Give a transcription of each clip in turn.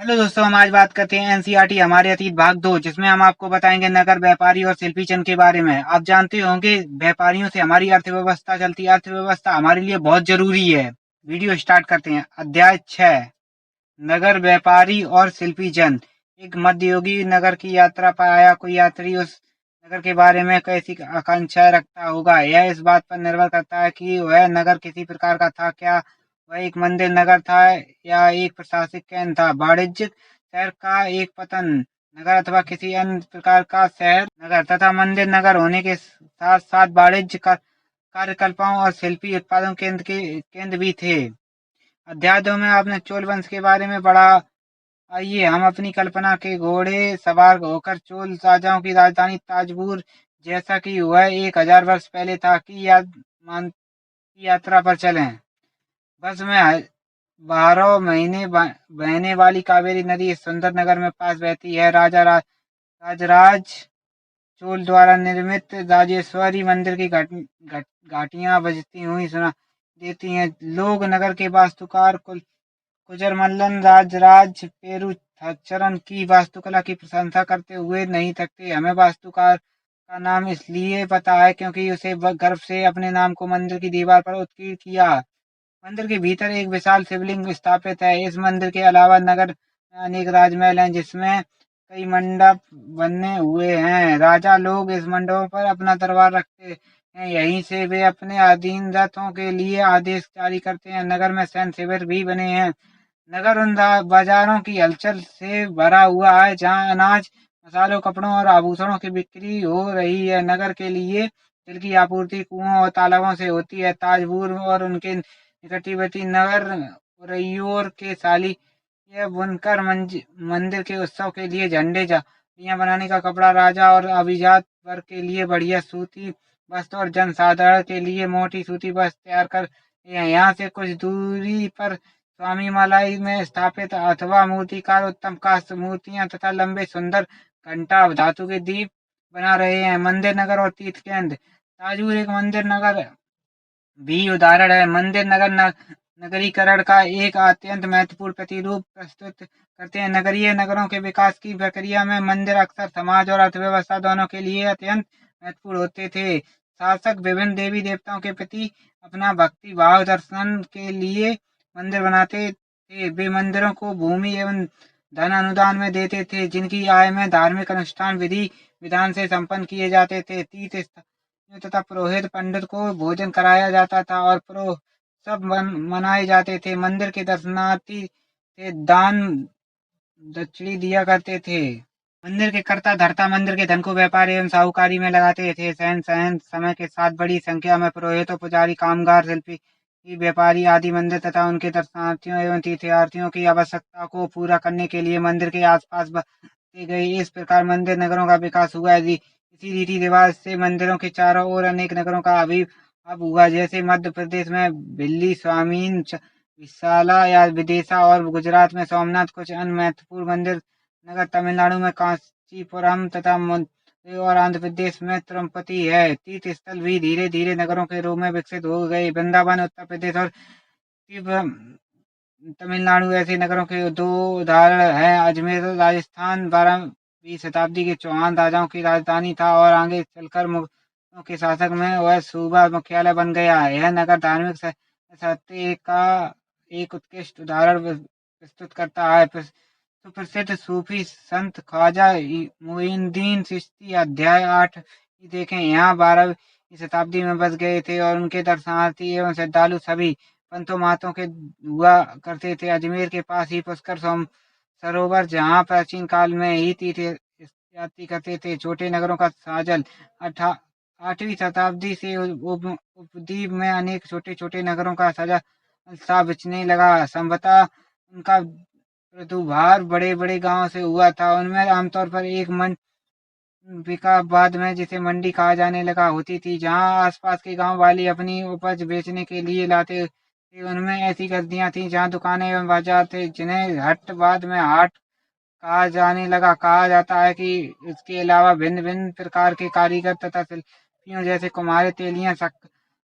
Hello दोस्तों, हम आज बात करते हैं एनसीईआरटी हमारे अतीत भाग 2, जिसमें हम आपको बताएंगे नगर व्यापारी और शिल्पी चंद के बारे में। आप जानते होंगे व्यापारियों से हमारी अर्थव्यवस्था चलती है। अर्थव्यवस्था हमारे लिए बहुत जरूरी है। वीडियो स्टार्ट करते हैं। अध्याय 6, नगर व्यापारी और शिल्पी चंद। एक मध्ययुगीन नगर की यात्रा पर आया कोई यात्री उस नगर के बारे में कैसी आकांक्षाएं रखता होगा। यह इस बात पर निर्भर करता है कि वह नगर किसी प्रकार का था। क्या वह एक मंदिर नगर था या एक प्रशासनिक केंद्र था, वाणिज्यिक शहर का एक पतन नगर अथवा किसी अन्य प्रकार का शहर नगर तथा मंदिर नगर होने के साथ साथ वाणिज्य कार्यकल्पों और शिल्पी उत्पादन केंद्र भी थे। अध्याय 2 में आपने चोल वंश के बारे में पढ़ा। आइए हम अपनी कल्पना के घोड़े सवार होकर चोल राजाओं की राजधानी ताजपुर, जैसा कि वह 1000 वर्ष पहले था, की यात्रा पर चलें। बस में 12 महीने बहने वाली कावेरी नदी इस सुंदर नगर में पास बहती है। राजराज चोल द्वारा निर्मित राजेश्वरी मंदिर की घाटियां बजती हुई सुना देती हैं। लोग नगर के वास्तुकार कुजरमल्लन राजराज पेरुथचरण की वास्तुकला की प्रशंसा करते हुए नहीं थकते। हमें वास्तुकार का नाम इसलिए पता है क्योंकि उसे गर्व से अपने नाम को मंदिर की दीवार पर उत्कीर्ण किया। मंदिर के भीतर एक विशाल शिवलिंग स्थापित है। इस मंदिर के अलावा नगर में अनेक राजमहल हैं, जिसमें कई मंडप बने हुए हैं। राजा लोग इस मंडपों पर अपना दरबार रखते हैं। यहीं से वे अपने अधीन रथों के लिए आदेश जारी करते हैं। नगर में सैन्य शिविर भी बने हैं। नगर उन बाजारों की हलचल से भरा हुआ है जहां अनाज, मसालों, कपड़ों और आभूषणों की बिक्री हो रही है। नगर के लिए जल की आपूर्ति कुओं और तालाबों से होती है। ताजपुर और उनके निकटवर्ती नगर उरैयोर के साली यह बुनकर मंदिर के उत्सव के लिए झंडे झाड़ियां बनाने का कपड़ा, राजा और अभिजात वर्ग के लिए बढ़िया सूती वस्त्र और जनसाधारण के लिए मोटी सूती वस्त्र तैयार कर यहाँ से कुछ दूरी पर स्वामी मलाई में स्थापित अथवा मूर्तिकार उत्तम काष्ठ मूर्तियां तथा लंबे सुंदर घंटा धातु के दीप बना रहे हैं। मंदिर नगर और तीर्थ केंद्र। ताजपुर एक मंदिर नगर भी उदाहरण है। मंदिर नगर नगरीकरण का एक अत्यंत महत्वपूर्ण प्रतिरूप प्रस्तुत करते हैं। नगरीय नगरों के विकास की प्रक्रिया में मंदिर अक्सर समाज और अर्थव्यवस्था दोनों के लिए अत्यंत महत्वपूर्ण होते थे। शासक विभिन्न देवी देवताओं के प्रति अपना भक्ति भाव दर्शन के लिए मंदिर बनाते थे। वे मंदिरों को भूमि एवं धन अनुदान में देते थे, जिनकी आय में धार्मिक अनुष्ठान विधि विधान से संपन्न किए जाते थे। तीर्थ तथा पुरोहित पंडित को भोजन कराया जाता था और सब मनाए जाते थे। मंदिर के दर्शनार्थी से दान दक्षिणी दिया करते थे। मंदिर के कर्ता धर्ता मंदिर के धन को व्यापार एवं साहूकारी में लगाते थे। सहन सहन समय के साथ बड़ी संख्या में पुरोहितों, पुजारी, कामगार, शिल्पी, व्यापारी आदि मंदिर तथा उनके दर्शनार्थियों एवं तीर्थयात्रियों की आवश्यकता को पूरा करने के लिए मंदिर के आसपास बसाए गए। इस प्रकार मंदिर नगरों का विकास हुआ। इसी रीति रिवाज से मंदिरों के चारों ओर अनेक नगरों का आविर्भाव हुआ, जैसे मध्य प्रदेश में भिल्ली, स्वामीन, विशाला या विदिशा और गुजरात में सोमनाथ। कुछ अन्य महत्वपूर्ण मंदिर नगर तमिलनाडु में कांचीपुरम तथा और आंध्र प्रदेश में तिरुपति है। तीर्थ स्थल भी धीरे धीरे नगरों के रूप में विकसित हो गए। वृंदावन उत्तर प्रदेश और तमिलनाडु ऐसे नगरों के दो उदाहरण हैं। अजमेर राजस्थान 12वीं शताब्दी के चौहान राजाओं की राजधानी था और आगे चलकर मुगलों के शासक में वह सूबा मुख्यालय बन गया। यह नगर धार्मिक सत्य का एक उत्कृष्ट उदाहरण प्रस्तुत करता है। सुप्रसिद्ध सूफी संत ख्वाजा मोइनुद्दीन चिश्ती अध्याय 8 देखें। यहाँ 12वीं शताब्दी में बस गए थे और उनके दर्शनार्थी एवं श्रद्धालु सभी पंथों मातों के हुआ करते थे। अजमेर के पास ही पुष्कर सरोवर, जहाँ प्राचीन काल में ही तीर्थ यात्री करते थे। छोटे नगरों का साजल। 8वीं शताब्दी से उपद्वीप में अनेक छोटे छोटे नगरों का सजा सा बिछने लगा। संभवतः उनका प्रादुर्भाव बड़े बड़े गांवों से हुआ था। उनमें आमतौर पर एक विकासवाद में जिसे मंडी कहा जाने लगा होती थी, जहां आसपास के गांव वाले अपनी उपज बेचने के लिए लाते थे। उनमें ऐसी गद्दियां थीं जहां दुकानें एवं बाजार थे, जिन्हें हट बाद में हाट कहा जाने लगा। कहा जाता है कि इसके अलावा भिन्न भिन्न प्रकार के कारीगर तथा शिल्पियों जैसे कुम्हार, तेलियां,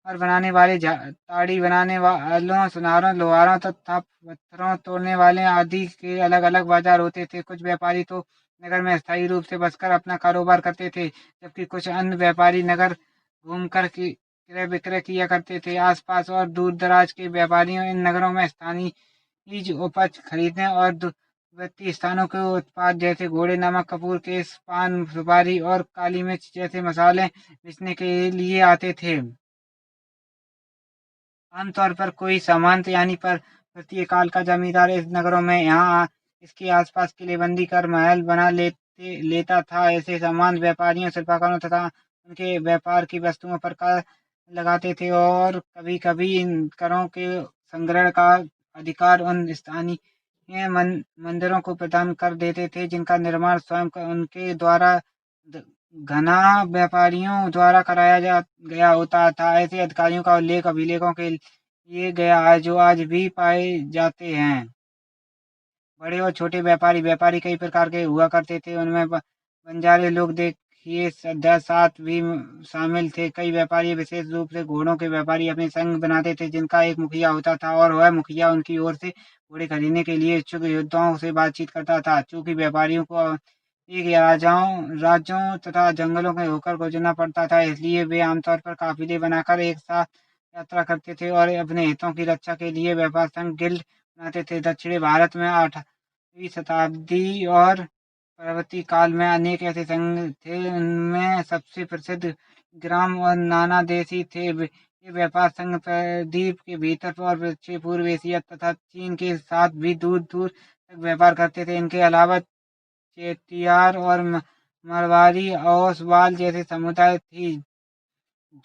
और बनाने वाले ताड़ी बनाने वालों, सुनारों, लोहारों तथा पत्थरों तोड़ने वाले आदि के अलग-अलग बाजार होते थे। कुछ व्यापारी तो नगर में स्थायी रूप से बसकर अपना कारोबार करते थे, जबकि कुछ अन्य व्यापारी नगर घूमकर की क्रय विक्रय किया करते थे। आसपास और दूर-दराज के व्यापारियों इन नगरों में स्थानीय चीज उपज खरीदने और दूरवर्ती स्थानों के उत्पाद जैसे घोड़े, नमक, कपूर, केश, पान, सुपारी और काली मिर्च जैसे मसाले बेचने के लिए आते थे। आमतौर पर कोई सामंत यानी पर तृतीय काल का जमींदार इस नगरों में यहाँ इसके आसपास किलेबंदी कर महल बना लेता था। ऐसे सामंत व्यापारियों, शिल्पकारों तथा उनके व्यापार की वस्तुओं पर कर लगाते थे और कभी-कभी इन करों के संग्रहण का अधिकार उन स्थानीय मंदिरों को प्रदान कर देते थे, जिनका निर्माण स्वयं उनके द्वारा घना व्यापारियों द्वारा कराया गया होता था। ऐसे अधिकारियों का उल्लेख अभिलेखों के लिए गया है, जो आज भी पाए जाते हैं। बड़े और छोटे व्यापारी कई प्रकार के हुआ करते थे। उनमें बंजारे लोग देखिए 10-7 भी शामिल थे। कई व्यापारी विशेष रूप से घोड़ों के व्यापारी अपने संघ बनाते थे, जिनका एक मुखिया होता था और वह मुखिया उनकी ओर से घोड़े खरीदने के लिए इच्छुक योद्धाओं से बातचीत करता था। चूंकि व्यापारियों को एक राज्यों तथा जंगलों में होकर गुजरना पड़ता था, इसलिए वे आमतौर पर काफिले बनाकर एक साथ यात्रा करते थे और अपने हितों की रक्षा के लिए व्यापार संघ गिल्ड बनाते थे। दक्षिणी भारत में 8वीं शताब्दी और परवर्ती काल में अनेक ऐसे संघ थे। उनमें सबसे प्रसिद्ध ग्राम और नानादेशी थे। ये व्यापार संघ द्वीप के भीतर और दक्षिण पूर्व एशिया तथा चीन के साथ भी दूर-दूर तक व्यापार करते थे। इनके अलावा चेटियार और मारवाड़ी, ओसवाल जैसे समुदाय थी,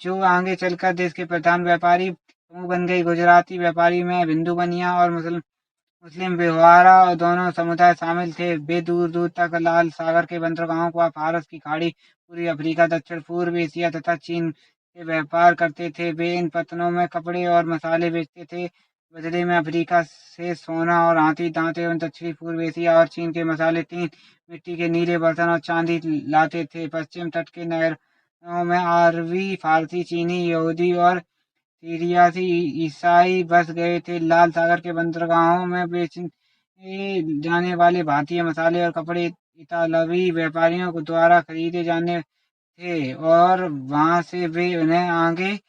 जो आगे चलकर देश के प्रधान व्यापारी समूह बन गई। गुजराती व्यापारी में हिंदू बनिया और मुस्लिम बेहारा दोनों समुदाय शामिल थे। वे दूर-दूर तक लाल सागर के बंदरगाहों को फारस की खाड़ी, पूर्वी अफ्रीका, दक्षिण पूर्व एशिया तथा चीन से व्यापार करते थे। वे इन पत्तनों में कपड़े और मसाले बेचते थे। बदले में अफ्रीका से सोना और हाथी दांत एवं दक्षिणी पूर्व एशिया और चीन के मसाले, टीन, मिट्टी के नीले बर्तन और चांदी लाते थे। पश्चिम तट के नगरों में अरबी, फारसी, चीनी, यहूदी और सीरियासी ईसाई बस गए थे। लाल सागर के बंदरगाहों में बेचे जाने वाले भारतीय मसाले और कपड़े इतालवी व्यापारियों द्वारा खरीदे जाने थे और वहां से वे उन्हें आगे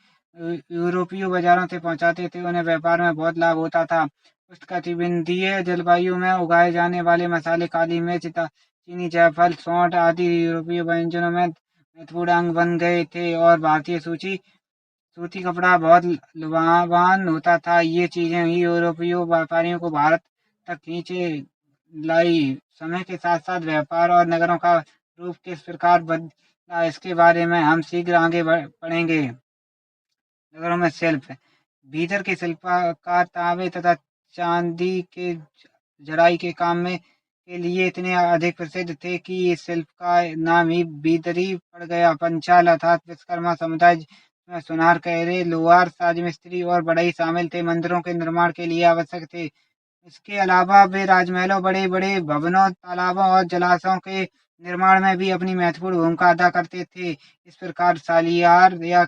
यूरोपीय बाजारों से पहुंचाते थे। उन्हें व्यापार में बहुत लाभ होता था। उष्णकटिबंधीय जलवायु में उगाए जाने वाले मसाले, काली मिर्च, चीनी, जायफल, सौंठ आदि यूरोपीय व्यंजनों में महत्वपूर्ण अंग बन गए थे और भारतीय सूती कपड़ा बहुत लुभावान होता था। ये चीजें ही यूरोपीय व्यापारियों को भारत तक खींचे लाई। समय के साथ साथ व्यापार और नगरों का रूप किस प्रकार बदला, इसके बारे में हम शीघ्र आगे बढ़ेंगे। नगरों में शिल्प, भीतर के शिल्पकार तांबे तथा चांदी के जड़ाई के काम में के लिए इतने अधिक प्रसिद्ध थे कि इस शिल्प का नाम ही भीतरी पड़ गया। पंचाल अर्थात विश्वकर्मा समुदाय में सुनार, कहरे, लोहार, राजमिस्त्री और बढ़ई शामिल थे। मंदिरों के निर्माण के लिए आवश्यक थे। इसके अलावा वे राजमहलों, बड़े-बड़े भवनों, तालाबों और जलाशयों के निर्माण में भी अपनी महत्वपूर्ण भूमिका अदा करते थे। इस प्रकार सालियार या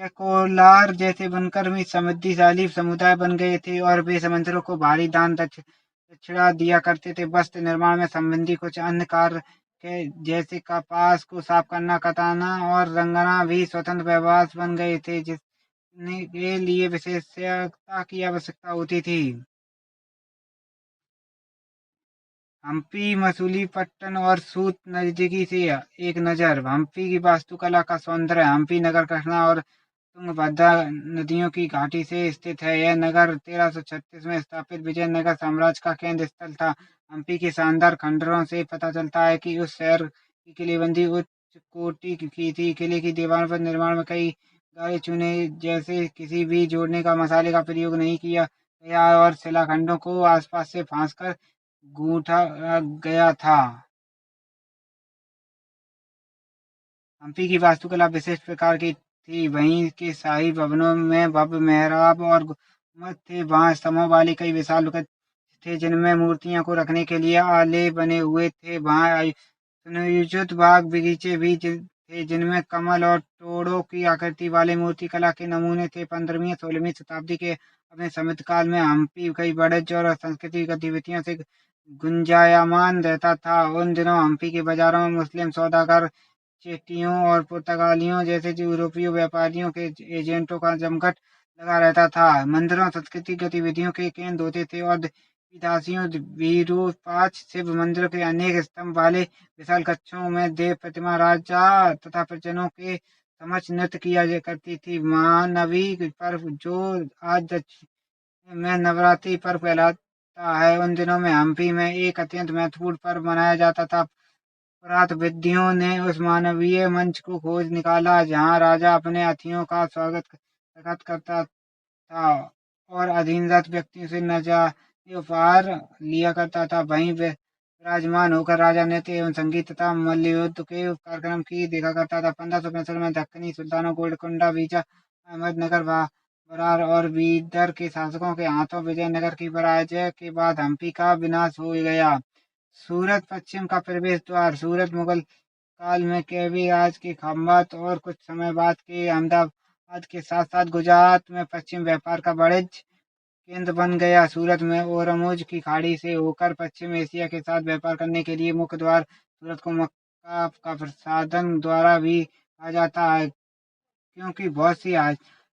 कोलार जैसे बनकर भी समृद्धिशाली समुदाय बन गए थे और वे मंदिरों को भारी दान दक्षिणा दिया करते थे। वस्त्र निर्माण में संबंधी कुछ अन्य कार्य के जैसे कपास को साफ करना, कताना और रंगना भी स्वतंत्र व्यवसाय बन गए थे, जिसके लिए विशेषज्ञता की आवश्यकता होती थी। हम्पी, मसूलीपट्टनम और सूत नजदीकी से एक नज़र। हम्पी की वास्तुकला का सौंदर्य। हम्पी नगर कृष्णा और तुंगभद्रा नदियों की घाटी से स्थित है। यह नगर 1336 में स्थापित विजयनगर साम्राज्य का केंद्र स्थल था। हम्पी के शानदार खंडरों से पता चलता है कि उस शहर की किलेबंदी उच्च कोटि की थी। किले की दीवारों पर निर्माण में कई गारे चूने जैसे किसी भी जोड़ने का मसाले का प्रयोग नहीं किया गया और शिलाखंडों को आसपास से फांसकर गूंथा गया था। हम्पी की वास्तुकला विशिष्ट प्रकार की थी। वहीं के शाही भवनों में भव्य मेहराब और गुंबद थे। वहां स्तंभों वाले कई विशाल कक्ष थे, जिनमें मूर्तियों को रखने के लिए आले बने हुए थे। वहां सुनियोजित बाग बगीचे भी थे जिनमें कमल और तोड़ों की आकृति वाले मूर्तिकला के नमूने थे। 15वीं 16वीं शताब्दी के अपने समृद्धकाल में हम्पी कई वाणिज्य और सांस्कृतिक गतिविधियों से गुंजायमान रहता था। उन दिनों हम्पी के बाजारों में मुस्लिम सौदागर, चेट्टियों और पुर्तगालियों जैसे यूरोपीय व्यापारियों के एजेंटों का जमघट लगा रहता था। मंदिरों सांस्कृतिक गतिविधियों के केंद्र होते थे और विदेशियों विरूपाक्ष शिव मंदिर के अनेक स्तंभ वाले विशाल कक्षों में देव प्रतिमा राजा तथा प्रजनों के समक्ष नृत्य किया करती थी। महानवी पर्व जो आज दक्षिण में नवरात्रि पर्व कहलाता है, उन दिनों में हम्पी में एक अत्यंत महत्वपूर्ण पर्व मनाया जाता था। पुरातत्वविदों ने उस मानवीय मंच को खोज निकाला जहाँ राजा अपने अतिथियों का स्वागत करता था और अधीनस्थ व्यक्तियों से नजारे उपहार लिया करता था। वहीं विराजमान होकर राजा नृत्य एवं संगीत तथा मल्लयुद्ध के कार्यक्रम की देखा करता था। 1565 में दक्कनी सुल्तानों गोलकुंडा, बीजा, अहमदनगर, बरार और बीदर के शासकों के हाथों विजयनगर की पराजय के बाद हम्पी का विनाश हो गया। सूरत पश्चिम का प्रवेश द्वार। सूरत मुगल काल में कैवी राज के खंभात और कुछ समय बाद के अहमदाबाद के साथ साथ गुजरात में पश्चिम व्यापार का वाणिज्य केंद्र बन गया। सूरत में ओरमुज की खाड़ी से होकर पश्चिम एशिया के साथ व्यापार करने के लिए मुख्य द्वार सूरत को मक्का का प्रसादन द्वारा भी कहा जाता है, क्योंकि बहुत सी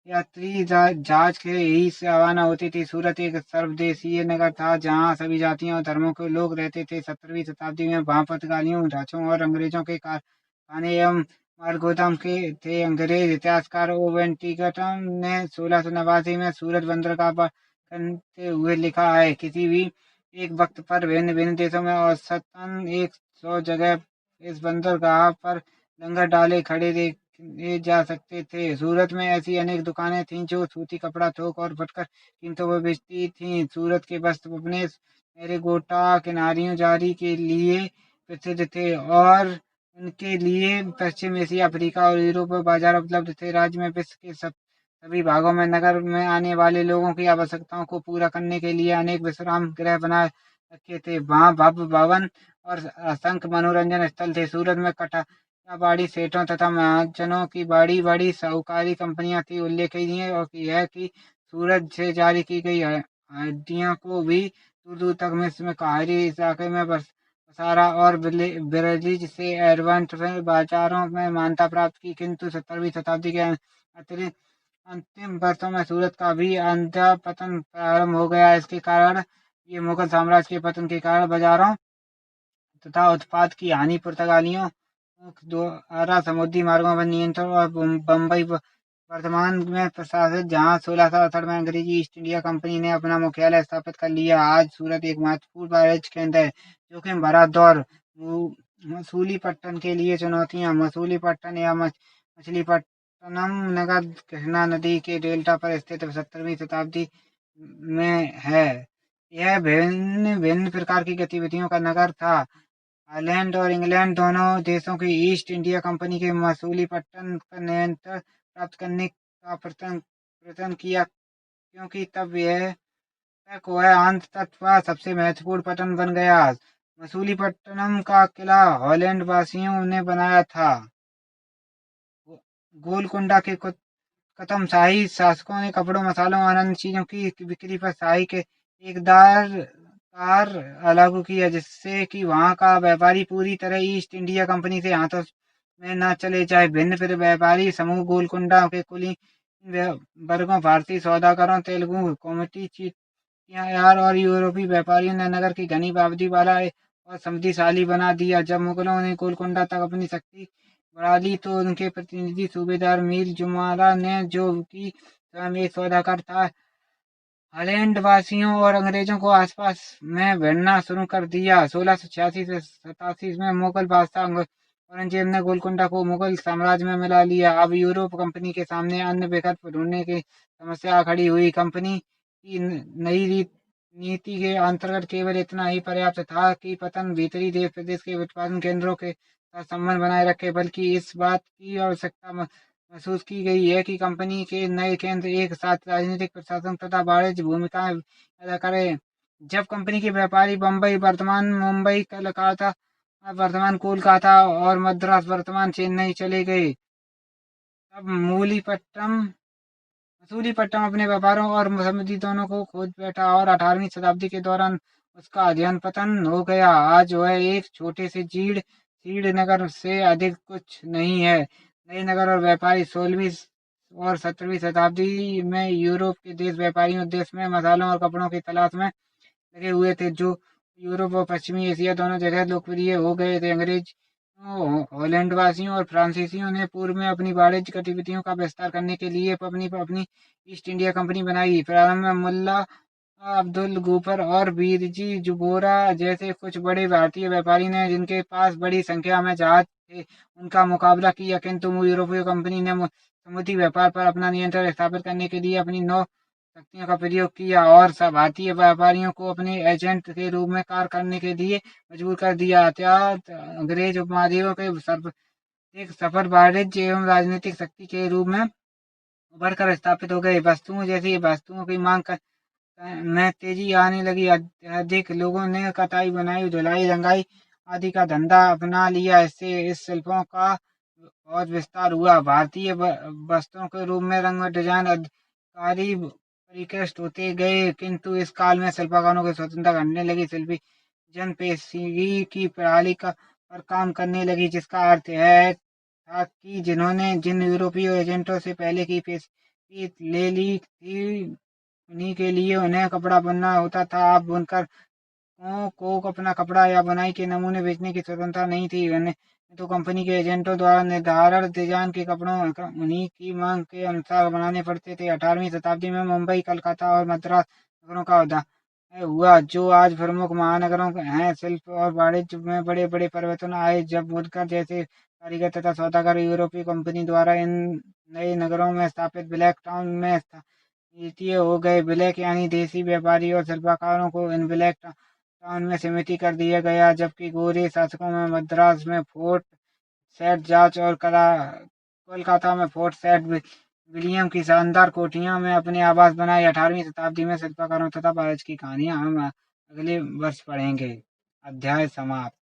यात्री जहाज के ही से रवाना होती थी। सूरत एक सर्वदेशीय नगर था जहाँ सभी जातियों और धर्मों के लोग रहते थे। 17वीं शताब्दी में वहाँ पुर्तगालियों, डचों और अंग्रेजों के कारखाने एवं मालगोदाम के थे। अंग्रेज इतिहासकार ओवेन टिकटन ने 1689 में सूरत बंदरगाह पर करते हुए लिखा है, किसी भी एक वक्त पर भिन्न भिन्न देशों में औसतन 100 जगह इस बंदरगाह पर लंगर डाले खड़े देखे जा सकते थे। सूरत में ऐसी अनेक दुकानें थीं जो सूती कपड़ा, थोक और फुटकर कीमतों पर बेचती थीं। सूरत के वस्त्र अपने टेराकोटा किनारियों जारी के लिए प्रसिद्ध थे और उनके लिए पश्चिम एशिया, अफ्रीका और यूरोप में बाजार उपलब्ध थे। राज्य में विश्व के सभी भागों में नगर में आने वाले लोगों की आवश्यकताओं को पूरा करने के लिए अनेक विश्राम गृह बनाए रखे थे। वहाँ भव्य भवन और असंख्य मनोरंजन स्थल थे। सूरत में बाड़ी सेठों तथा महाजनों की बड़ी बड़ी साहूकारी कंपनियां थी। उल्लेखनीय और यह है कि सूरत से जारी की गई हड्डियों को भी दूर दूर तक मिस्र में काहिरी इलाके में बसारा और बरेली से एडवेंट बाजारों में मान्यता प्राप्त की। किंतु 17वीं शताब्दी के अतिरिक्त अंतिम वर्षों में सूरत का भी अंधा पतन प्रारंभ हो गया। इसके कारण ये मुगल साम्राज्य के पतन के कारण बाजारों तथा उत्पाद की हानि, पुर्तगालियों द्वारा समुद्री मार्गों पर नियंत्रण और बम्बई वर्तमान में प्रशासित, जहां 1668 में अंग्रेजी ईस्ट इंडिया कंपनी ने अपना मुख्यालय स्थापित कर लिया। आज सूरत एक महत्वपूर्ण वाणिज्य केंद्र है। जोखिम भरा दौर। मसूलीपट्टनम के लिए चुनौतियां। मसूलीपट्टनम या मछलीपट्टनम नगर कृष्णा नदी के डेल्टा पर स्थित 17वीं शताब्दी में है। यह भिन्न भिन्न प्रकार की गतिविधियों का नगर था। आयरलैंड और इंग्लैंड दोनों देशों की ईस्ट इंडिया कंपनी के मसूलीपट्टनम पर नियंत्रण प्राप्त करने का प्रयत्न किया, क्योंकि तब यह तक वह अंततः सबसे महत्वपूर्ण पत्तन बन गया। मसूलीपट्टनम का किला हॉलैंड वासियों ने बनाया था। गोलकुंडा के कदम शाही शासकों ने कपड़ों, मसालों और अन्य चीजों की बिक्री पर शाही के एकदार लागू किया, जिससे कि वहां का व्यापारी पूरी तरह ईस्ट इंडिया कंपनी से हाथों में न चले जाए। भिन्न व्यापारी समूह गोलकुंडा के कुलीन वर्गों, भारतीय सौदागरों, तेलुगु कम्युनिटी, चीटियार और यूरोपीय व्यापारियों ने नगर की घनी आबादी वाला और समृद्धिशाली बना दिया। जब मुगलों ने गोलकुंडा तक अपनी शक्ति बढ़ा ली तो उनके प्रतिनिधि सूबेदार मीर जुमला ने, जो कि स्वयं एक सौदागर था, हॉलैंड वासियों और अंग्रेजों को आसपास में भिड़ना शुरू कर दिया। 1686 से 87 में मुगल बादशाह औरंगजेब ने गोलकुंडा को मुगल साम्राज्य में मिला लिया। अब यूरोप कंपनी के सामने अन्य विकल्प ढूंढने की समस्या खड़ी हुई। कंपनी की नई नीति के अंतर्गत केवल इतना ही पर्याप्त था कि पतन भीतरी देश प्रदेश के उत्पादन केंद्रों के साथ संबंध बनाए रखे, बल्कि इस बात की आवश्यकता महसूस की गई है कि कंपनी के नए केंद्र एक साथ राजनीतिक, प्रशासन तथा वाणिज्य भूमिकाएं अदा करें। जब कंपनी के व्यापारी बम्बई, वर्धमान, मुंबई, कलकत्ता अब वर्तमान कोलकाता और मद्रास वर्तमान चेन्नई चले गए। तब मसूलीपट्टनम अपने व्यापारों और समृद्धि दोनों को खोज बैठा और 18वीं शताब्दी के दौरान उसका अध्ययन पतन हो गया। आज वह एक छोटे से चीड़ नगर से अधिक कुछ नहीं है। नए नगर और व्यापारी 16वीं और 17वीं शताब्दी में यूरोप के देश व्यापारियों देश में मसालों और कपड़ों की तलाश में लगे हुए थे, जो यूरोप और पश्चिमी एशिया दोनों जगह लोकप्रिय हो गए थे। अंग्रेज हॉलैंडवासियों और फ्रांसीसियों ने पूर्व में अपनी वाणिज्य गतिविधियों का विस्तार करने के लिए अपनी अपनी ईस्ट इंडिया कंपनी बनाई। प्रारंभ में मुल्ला अब्दुल गफर और बीरजी जुबोरा जैसे कुछ बड़े भारतीय व्यापारी ने, जिनके पास बड़ी संख्या में जहाज थे, उनका मुकाबला किया, किंतु यूरोपीय कंपनी ने समुद्री व्यापार पर अपना नियंत्रण स्थापित करने के लिए अपनी नौ शक्तियों का प्रयोग किया और भारतीय व्यापारियों को अपने एजेंट के रूप में कार्य करने के लिए मजबूर कर दिया। अर्थात अंग्रेज उपमहाद्वीप के एक सफल वाणिज्य एवं राजनीतिक शक्ति के रूप में उभर कर स्थापित हो गए। वस्तुओं जैसी वस्तुओं की मांग में तेजी आने लगी। अधिक लोगों ने कताई, बुनाई, धुलाई, रंगाई आदि का धंधा अपना लिया। इससे इस शिल्पों का बहुत विस्तार हुआ। भारतीय वस्त्रों के रूप में रंग में डिजाइन अधिकारी परिष्कृत होते गए, किंतु इस काल में शिल्पकारों की स्वतंत्रता घटने लगी। शिल्पी जन पेशगी की प्रणाली पर काम करने लगी, जिसका अर्थ है था कि जिन यूरोपीय एजेंटों से पहले की पेशगी ले ली थी, उन्हीं के लिए उन्हें कपड़ा बुनना होता था। अब बुनकर को अपना कपड़ा या बुनाई के नमूने बेचने की स्वतंत्रता नहीं थी। उन्हें तो कंपनी के एजेंटों द्वारा निर्धारित डिजाइन के कपड़ों उन्हीं की मांग के अनुसार बनाने पड़ते थे। 18वीं शताब्दी में मुंबई, कलकत्ता और मद्रास नगरों का उदय हुआ, जो आज प्रमुख महानगरों हैं। शिल्प और वाणिज्य में बड़े बड़े परिवर्तन आए जब बुनकर जैसे कारीगर तथा सौदागर यूरोपीय कंपनी द्वारा इन नए नगरों में स्थापित ब्लैक टाउन में स्थानीय हो गए। ब्लैक यानी देसी व्यापारी और शिल्पकारों को इन ब्लैक टाउन में समिति कर दिया गया, जबकि गोरे शासकों में मद्रास में फोर्ट सेठ जॉर्ज और कोलकाता में फोर्ट सेठ विलियम की शानदार कोठियों में अपने आवास बनाए। 18वीं शताब्दी में शिल्पकारों तथा वाणिज्य की कहानियां हम अगले वर्ष पढ़ेंगे। अध्याय समाप्त।